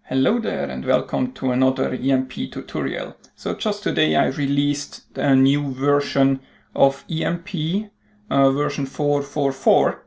Hello there and welcome to another EMP tutorial. So just today I released a new version of EMP, version 4.4.4,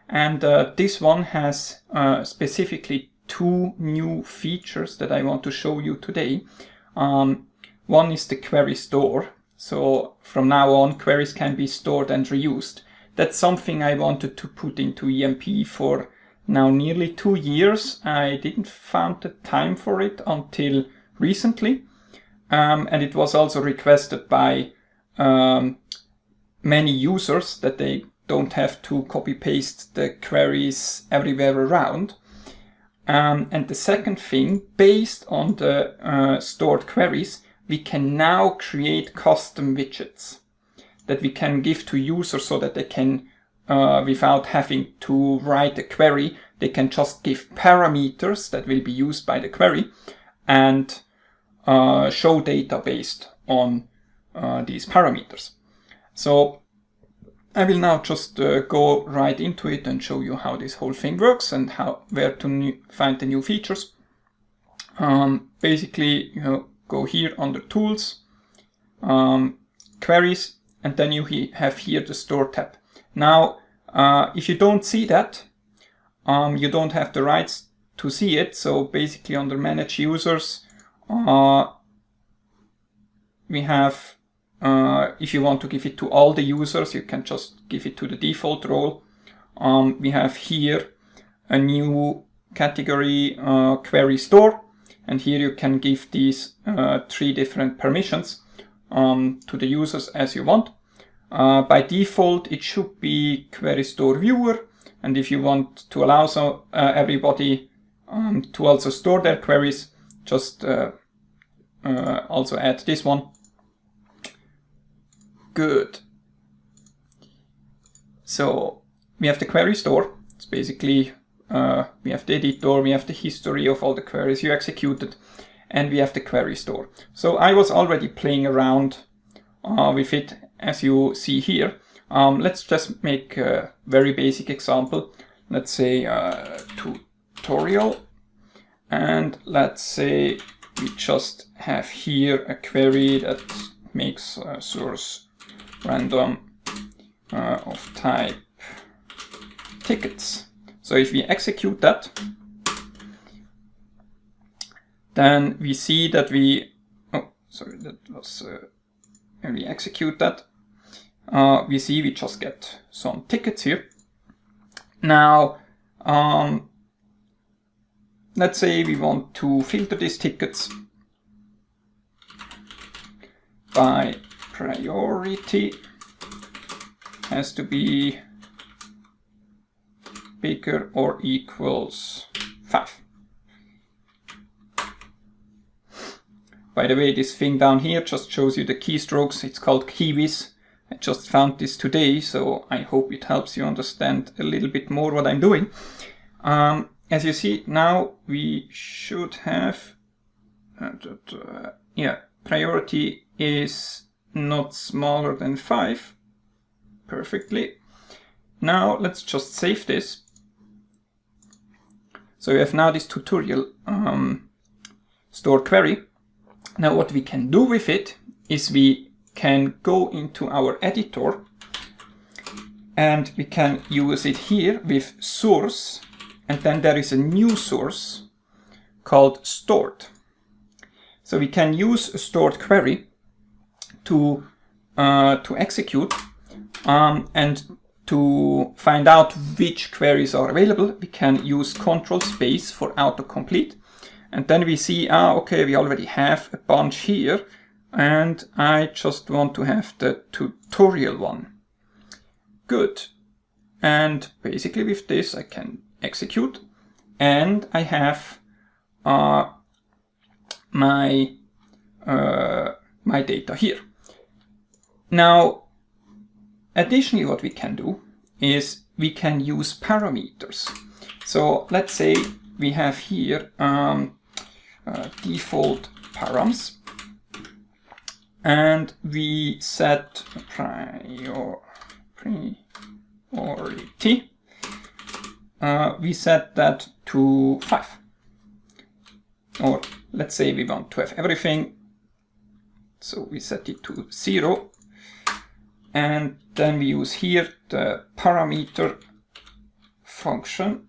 and this one has specifically two new features that I want to show you today. One is the query store. So from now on queries can be stored and reused. That's something I wanted to put into EMP for now nearly 2 years. I didn't find the time for it until recently, and it was also requested by many users that they don't have to copy paste the queries everywhere around. And the second thing, based on the stored queries, we can now create custom widgets that we can give to users so that they can without having to write a query, they can just give parameters that will be used by the query and show data based on these parameters. So I will now just go right into it and show you how this whole thing works and where to find the new features. Basically, you go here under Tools, Queries, and then you have here the Store tab. Now, if you don't see that, you don't have the rights to see it. So basically under Manage Users, we have, if you want to give it to all the users, you can just give it to the default role. We have here a new category, Query Store, and here you can give these 3 different permissions to the users as you want. By default, it should be Query Store Viewer, and if you want to allow everybody to also store their queries, just also add this one. Good. So we have the Query Store. It's basically, we have the editor, we have the history of all the queries you executed, and we have the Query Store. So I was already playing around with it, as you see here. Let's just make a very basic example. Let's say tutorial, and let's say we just have here a query that makes source random of type tickets. So if we execute that, then we see that we when we execute that, we see we just get some tickets here. Now, let's say we want to filter these tickets by priority. Has to be bigger or equals 5. By the way, this thing down here just shows you the keystrokes. It's called Keywis. I just found this today, so I hope it helps you understand a little bit more what I'm doing. As you see, now we should have, priority is not smaller than 5. Perfectly. Now let's just save this. So we have now this tutorial stored query. Now what we can do with it is we can go into our editor and we can use it here with source, and then there is a new source called stored. So we can use a stored query to execute and to find out which queries are available. We can use Control Space for autocomplete. And then we see, okay, we already have a bunch here, and I just want to have the tutorial one. Good. And basically with this I can execute, and I have my data here. Now, additionally what we can do is we can use parameters. So let's say we have here default params, and we set priority. We set that to 5. or let's say we want to have everything. So we set it to 0. And then we use here the parameter function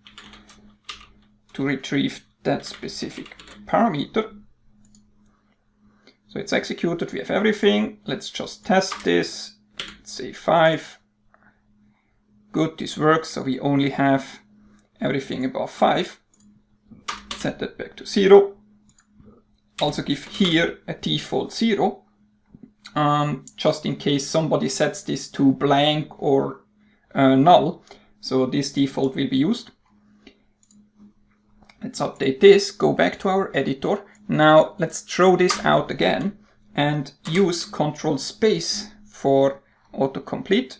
to retrieve that specific parameter. So it's executed, we have everything. Let's just test this. Let's say 5. Good, this works, so we only have everything above 5. Set that back to 0. Also give here a default 0, just in case somebody sets this to blank or null. So this default will be used. Let's update this, go back to our editor. Now let's throw this out again and use Control Space for autocomplete.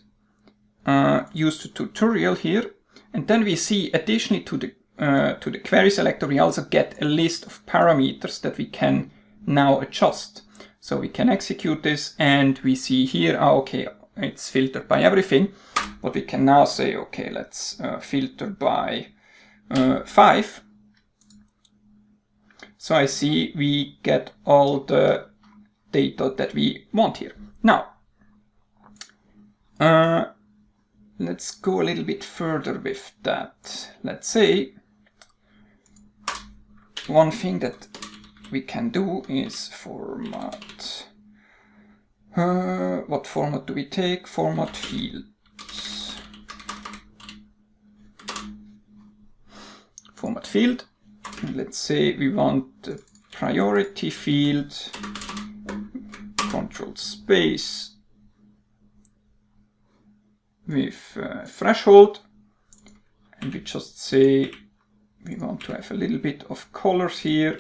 Use the tutorial here, and then we see additionally to the query selector we also get a list of parameters that we can now adjust. So we can execute this and we see here, okay, it's filtered by everything, but we can now say, okay, let's filter by 5. So I see we get all the data that we want here. Now, let's go a little bit further with that. Let's say one thing that we can do is format. What format do we take? Format fields. Format field. Let's say we want the priority field, Control Space with threshold, and we just say we want to have a little bit of colors here.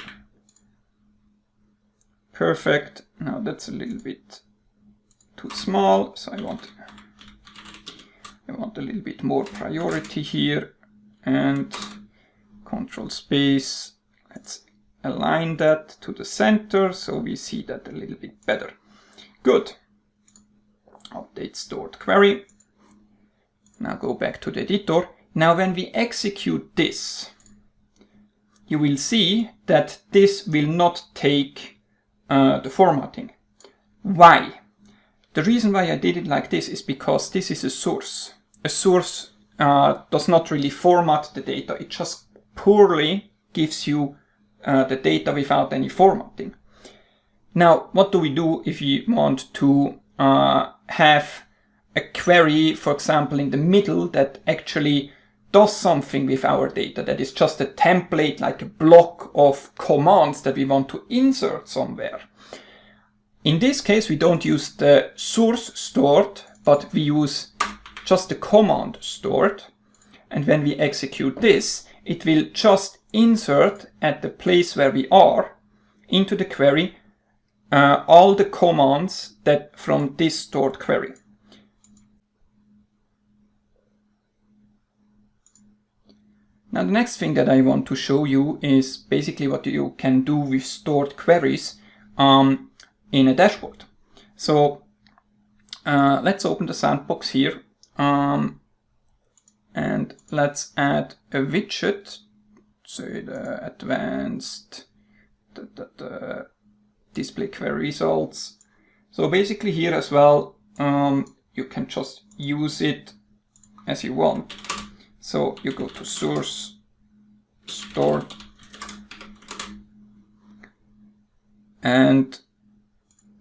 Perfect. Now that's a little bit too small, so I want a little bit more priority here, and Control Space, let's align that to the center so we see that a little bit better. Good. Update stored query. Now go back to the editor. Now when we execute this, you will see that this will not take the formatting. Why? The reason why I did it like this is because this is a source. A source does not really format the data, it just poorly gives you the data without any formatting. Now, what do we do if you want to have a query, for example, in the middle that actually does something with our data, that is just a template, like a block of commands that we want to insert somewhere? In this case, we don't use the source stored, but we use just the command stored. And when we execute this, it will just insert at the place where we are into the query all the commands that from this stored query. Now the next thing that I want to show you is basically what you can do with stored queries in a dashboard. So let's open the sandbox here. And let's add a widget, say the advanced the display query results. So basically here as well, you can just use it as you want. So you go to source, stored, and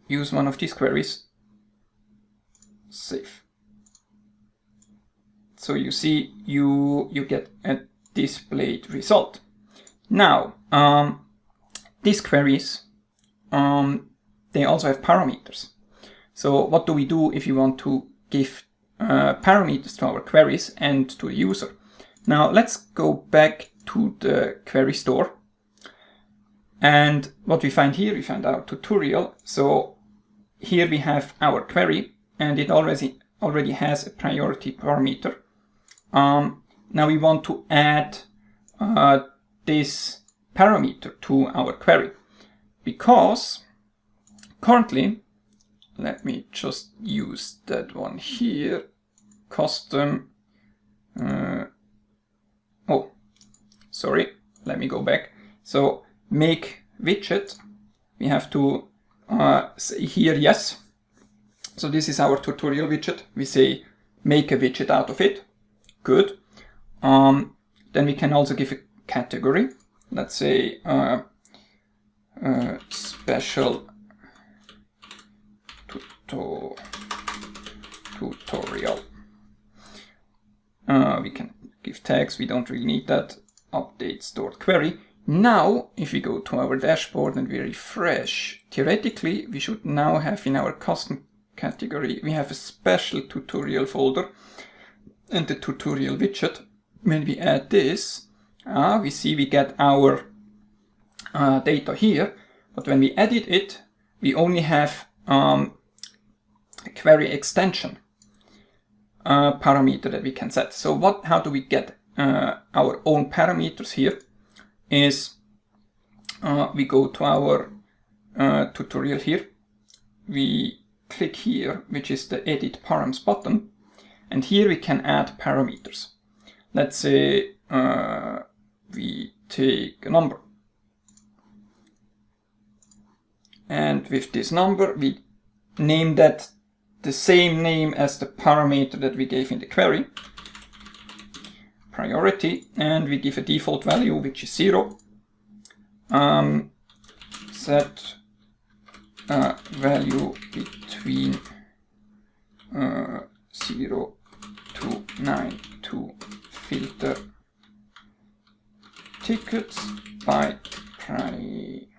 use one of these queries, save. So you see, you get a displayed result. Now, these queries, they also have parameters. So what do we do if you want to give parameters to our queries and to the user? Now let's go back to the query store. And what we find here, we find our tutorial. So here we have our query, and it already has a priority parameter. Now we want to add this parameter to our query, because currently, let me just use that one here, custom, oh, sorry, let me go back. So make widget, we have to say here yes. So this is our tutorial widget. We say make a widget out of it. Good. Then we can also give a category. Let's say special tutorial. We can give tags. We don't really need that. Update stored query. Now, if we go to our dashboard and we refresh, theoretically, we should now have in our custom category, we have a special tutorial folder and the tutorial widget. When we add this, we see we get our data here, but when we edit it, we only have a query extension parameter that we can set. So how do we get our own parameters here? Is we go to our tutorial here, we click here, which is the edit params button, and here we can add parameters. Let's say we take a number, and with this number we name that the same name as the parameter that we gave in the query, priority, and we give a default value which is 0. Set value between 0 to 9 to filter tickets by priority.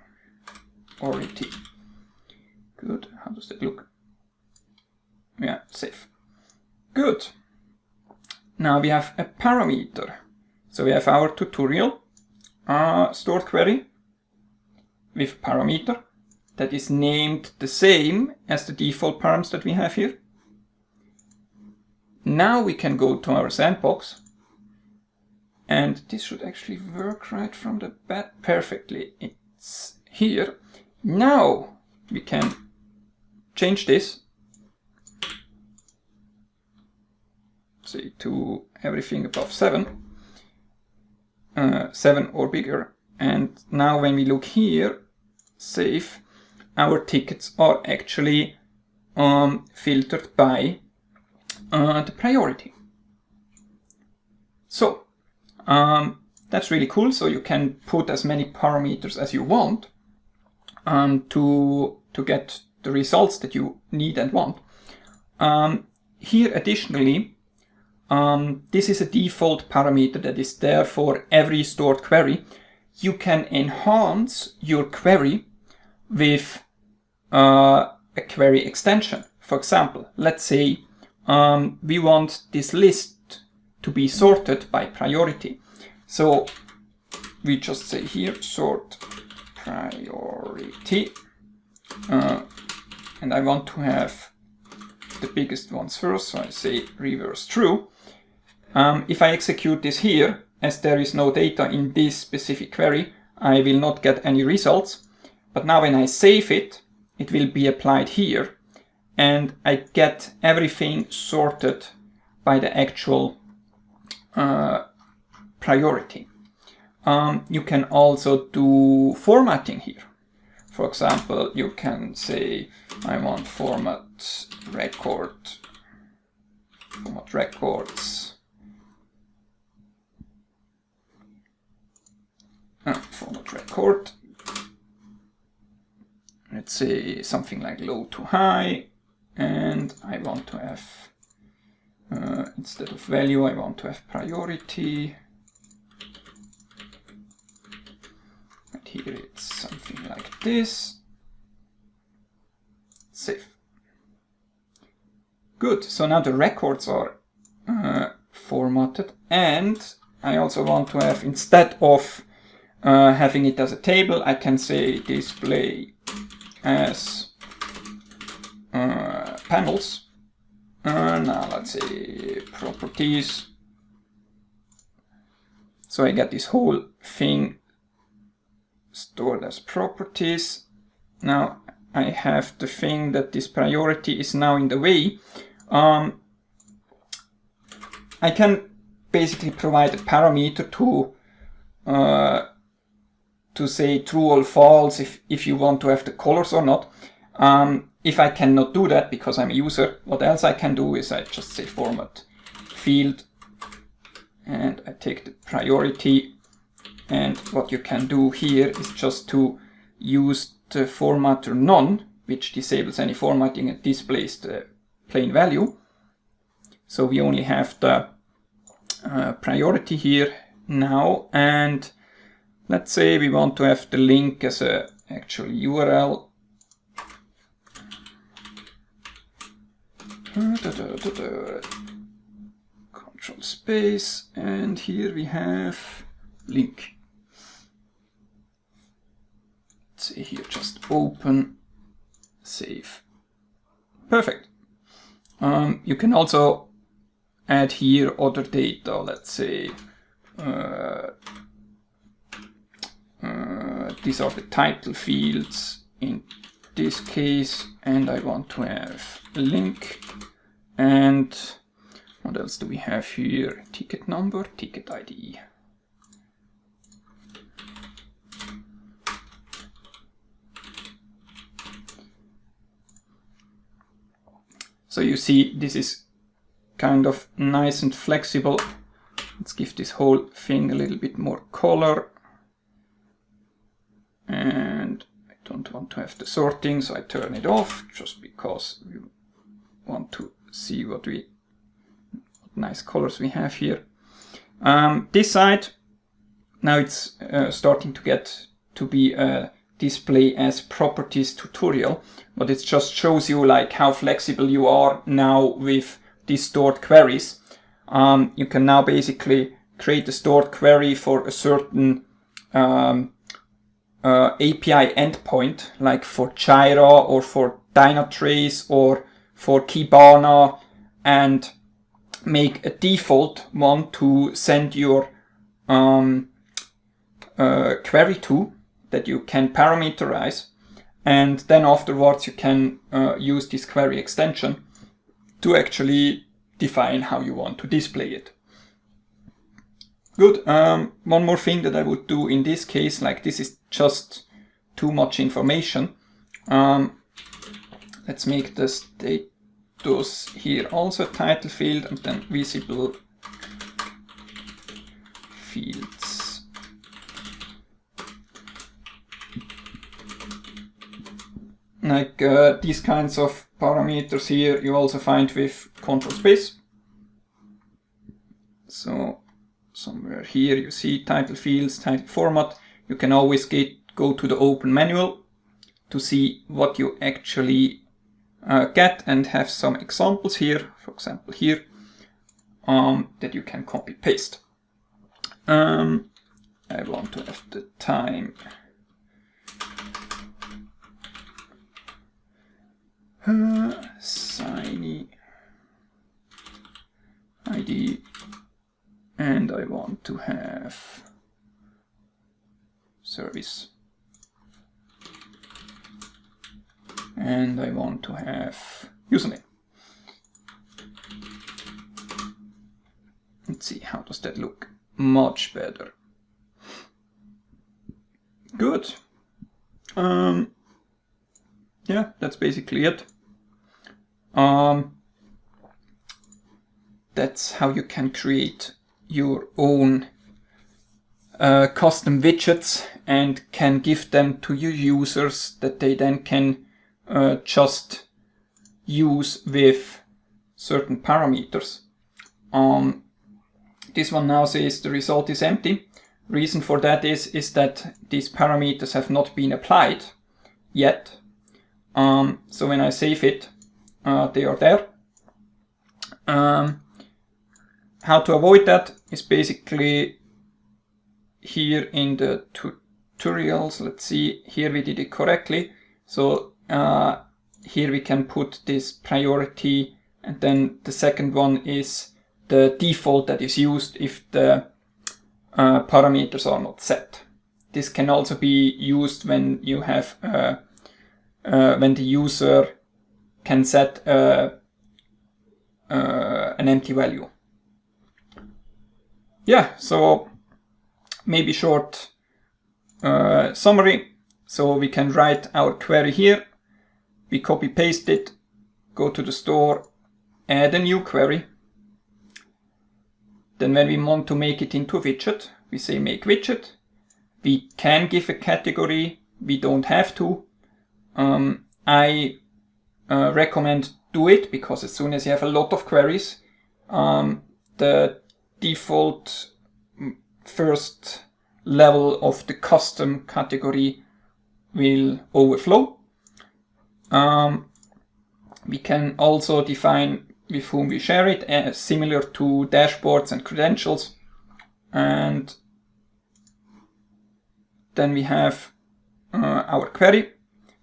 Good. How does that look? Yeah, safe. Good. Now we have a parameter. So we have our tutorial stored query with a parameter that is named the same as the default params that we have here. Now we can go to our sandbox, and this should actually work right from the bat perfectly. It's here. Now we can change this, say to everything above 7, 7 or bigger, and now when we look here, save, our tickets are actually filtered by the priority. So that's really cool. So you can put as many parameters as you want to get the results that you need and want. Here additionally, this is a default parameter that is there for every stored query. You can enhance your query with a query extension. For example, let's say we want this list to be sorted by priority. So we just say here sort priority, and I want to have the biggest ones first, so I say reverse true. If I execute this here, as there is no data in this specific query, I will not get any results. But now when I save it, it will be applied here, and I get everything sorted by the actual priority. You can also do formatting here. For example, you can say I want format records, format record. Let's say something like low to high, and I want to have instead of value, I want to have priority. And here it's something like this. Save. Good. So now the records are formatted, and I also want to have, instead of having it as a table, I can say display as panels. Now let's say properties. So I get this whole thing stored as properties. Now I have the thing that this priority is now in the way. I can basically provide a parameter to to say true or false if you want to have the colors or not. If I cannot do that because I'm a user, what else I can do is I just say format field, and I take the priority, and what you can do here is just to use the formatter none, which disables any formatting and displays the plain value. So we only have the priority here now, and let's say we want to have the link as a actual URL. Control space, and here we have link. Let's say here just open, save. Perfect. You can also add here other data. Let's say these are the title fields in this case, and I want to have a link. And what else do we have here? Ticket number, ticket ID. So you see, this is kind of nice and flexible. Let's give this whole thing a little bit more color. And I don't want to have the sorting, so I turn it off just because we want to see what nice colors we have here. This side, now it's starting to get to be a display as properties tutorial, but it just shows you like how flexible you are now with these stored queries. You can now basically create a stored query for a certain API endpoint, like for Jira or for Dynatrace or for Kibana, and make a default one to send your query to, that you can parameterize, and then afterwards you can use this query extension to actually define how you want to display it. Good. One more thing that I would do in this case, like this is just too much information. Let's make the status here also a title field, and then visible fields. Like these kinds of parameters here you also find with control space. So somewhere here you see title fields, title format. You can always go to the open manual to see what you actually get, and have some examples here, for example here, that you can copy paste. I want to have the time signy ID, and I want to have service, and I want to have username. Let's see, how does that look? Much better. Good. Yeah, that's basically it. That's how you can create your own custom widgets and can give them to your users that they then can just use with certain parameters. This one now says the result is empty. Reason for that is that these parameters have not been applied yet. So when I save it, they are there. How to avoid that is basically here in the tutorials. Let's see, here we did it correctly. So here we can put this priority, and then the second one is the default that is used if the parameters are not set. This can also be used when you have when the user can set an empty value. Yeah, so maybe short summary. So we can write our query here, we copy paste it, go to the store, add a new query. Then when we want to make it into a widget, we say make widget. We can give a category, we don't have to. I recommend do it, because as soon as you have a lot of queries, the default first level of the custom category will overflow. We can also define with whom we share it, similar to dashboards and credentials. And then we have our query.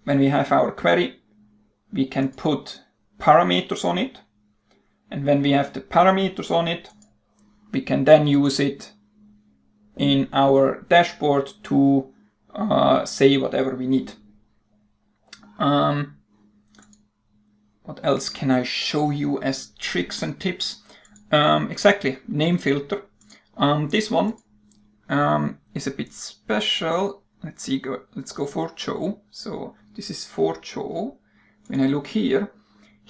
When we have our query, we can put parameters on it. And when we have the parameters on it, we can then use it in our dashboard to say whatever we need. What else can I show you as tricks and tips? Exactly, name filter. This one is a bit special. Let's see, let's go for Joe. So this is for Joe. When I look here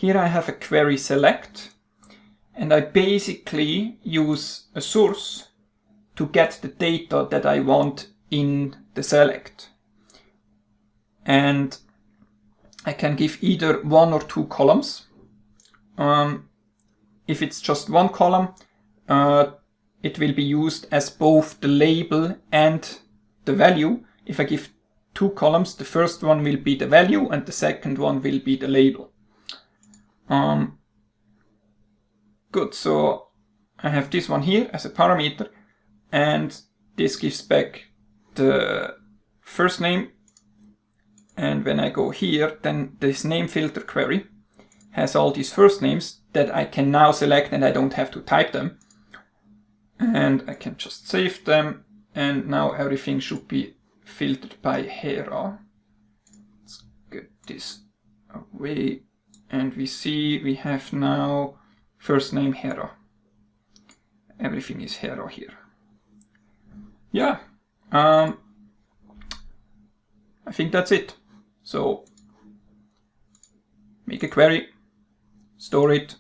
I have a query select, and I basically use a source to get the data that I want in the select. And I can give either 1 or 2 columns. If it's just 1 column, it will be used as both the label and the value. If I give 2 columns, the first one will be the value and the second one will be the label. Good, so I have this one here as a parameter, and this gives back the first name. And when I go here, then this name filter query has all these first names that I can now select, and I don't have to type them. And I can just save them, and now everything should be filtered by Hera. Let's get this away, and we see we have now first name Hera. Everything is Hera here. Yeah, I think that's it. So make a query, store it,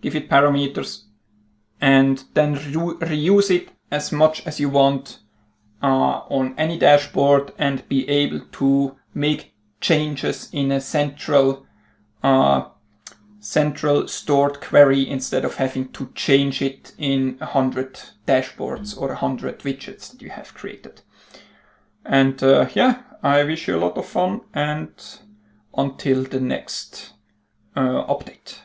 give it parameters, and then reuse it as much as you want on any dashboard, and be able to make changes in a central stored query instead of having to change it in 100 dashboards or 100 widgets that you have created. And yeah, I wish you a lot of fun, and until the next update.